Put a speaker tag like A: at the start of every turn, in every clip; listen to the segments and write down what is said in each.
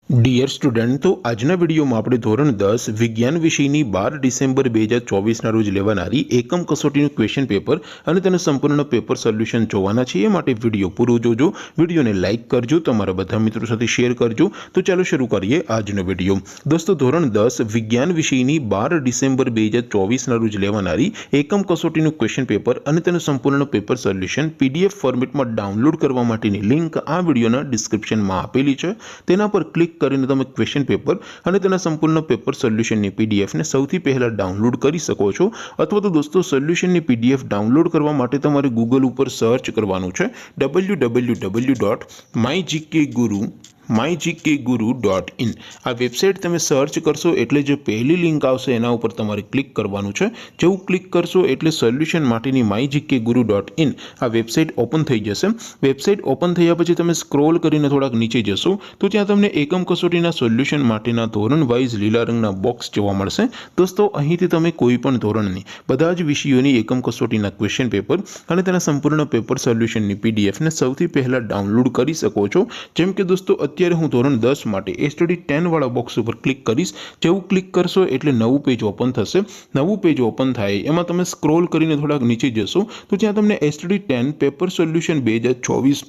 A: Dear student, तो आजना video में આપણે ધોરણ 10 વિજ્ઞાન વિષયની 12 ડિસેમ્બર 2024 રોજ લેવાનારી એકમ કસોટીનું ક્વેશ્ચન પેપર અને તેનું સંપૂર્ણ પેપર સોલ્યુશન જોવાના છે। એ માટે વિડિયો પૂરો જોજો, વિડિયોને લાઈક કરજો, તમારા બધા મિત્રો સાથે શેર કરજો। તો ચાલો શરૂ કરીએ આજનો વિડિયો। દોસ્તો, ધોરણ 10 વિજ્ઞાન વિષયની 12 ડિસેમ્બર 2024 રોજ લેવાનારી એકમ કસોટીનું ક્વેશ્ચન પેપર અને તેનું સંપૂર્ણ પેપર સોલ્યુશન પીડીએફ ફોર્મેટમાં ડાઉનલોડ કરવા માટેની લિંક આ વિડિયોના ડિસ્ક્રિપ્શનમાં આપેલી છે। તેના પર ક્લિક કરીને તમે ક્વેશ્ચન પેપર અને તેના સંપૂર્ણ પેપર સોલ્યુશનની પીડીએફ ને સૌથી પહેલા ડાઉનલોડ કરી શકો છો। અથવા તો દોસ્તો, સોલ્યુશનની પીડીએફ ડાઉનલોડ કરવા માટે તમારે ગૂગલ ઉપર સર્ચ કરવાનું છે www.mygkguru.in। આ વેબસાઇટ તમે સર્ચ કરશો એટલે જે પહેલી લિંક આવશે એના ઉપર તમારે ક્લિક કરવાનું છે। જેવું ક્લિક કરશો એટલે સોલ્યુશન માટેની mygkguru.in આ વેબસાઇટ ઓપન થઈ જશે। વેબસાઇટ ઓપન થયા પછી તમે સ્ક્રોલ કરીને થોડાક નીચે જશો તો ત્યાં તમને એકમ કસોટીના સોલ્યુશન માટેના ધોરણ વાઇઝ લીલા રંગના બોક્સ જોવા મળશે। દોસ્તો, અહીંથી તમે કોઈ પણ ધોરણની બધા જ વિષયોની એકમ કસોટીના ક્વેશ્ચન પેપર અને તેના સંપૂર્ણ પેપર સોલ્યુશનની પીડીએફ ને સૌથી પહેલા ડાઉનલોડ કરી શકો છો। જેમ કે દોસ્તો, અત્યારે હું ધોરણ 10 માટે STD 10 વાળા બોક્સ ઉપર ક્લિક કરીશ। જેવું ક્લિક કરશો એટલે નવું પેજ ઓપન થશે। નવું પેજ ઓપન થાય એમાં તમે સ્ક્રોલ કરીને થોડાક નીચે જશો તો ત્યાં તમને STD 10 પેપર સોલ્યુશન 2024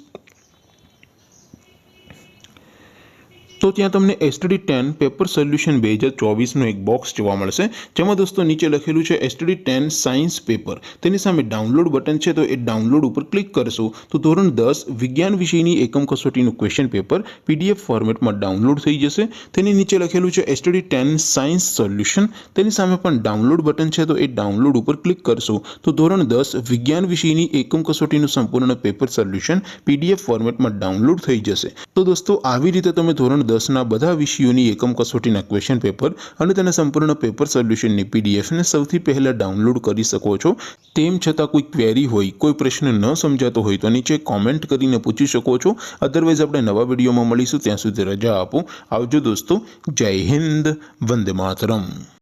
A: तो ત્યાં તમને STD 10 પેપર સોલ્યુશન 2024 નો એક બોક્સ જોવા મળશે। જેમાં દોસ્તો નીચે લખેલું છે STD 10 સાયન્સ પેપર। તેની સામે ડાઉનલોડ બટન છે, તો એ ડાઉનલોડ ઉપર ક્લિક કરશો તો ધોરણ 10 વિજ્ઞાન વિષયની એકમ કસોટીનું ક્વેશ્ચન પેપર PDF ફોર્મેટમાં ડાઉનલોડ થઈ જશે। તેની નીચે લખેલું છે STD 10 સાયન્સ સોલ્યુશન। તેની સામે પણ ડાઉનલોડ બટન છે, તો એ ડાઉનલોડ ઉપર ક્લિક કરશો તો ધોરણ 10 વિજ્ઞાન વિષયની એકમ કસોટીનું સંપૂર્ણ પેપર સોલ્યુશન PDF ફોર્મેટમાં ડાઉનલોડ થઈ જશે। તો દોસ્તો, આવી રીતે તમે ધોરણ 10 ના બધા વિષયોની એકમ કસોટીના ક્વેશ્ચન પેપર અને તેના સંપૂર્ણ પેપર સોલ્યુશનની પીડીએફ ને સૌથી પહેલા ડાઉનલોડ કરી શકો છો। તેમ છતાં કોઈ ક્વેરી હોય, કોઈ પ્રશ્ન ન સમજાતો હોય તો નીચે કોમેન્ટ કરીને પૂછી શકો છો। અધરવાઇઝ આપણે નવા વિડીયોમાં મળીશું, ત્યાં સુધી રજા આપો। આવજો દોસ્તો, જય હિન્દ, વંદે માતરમ।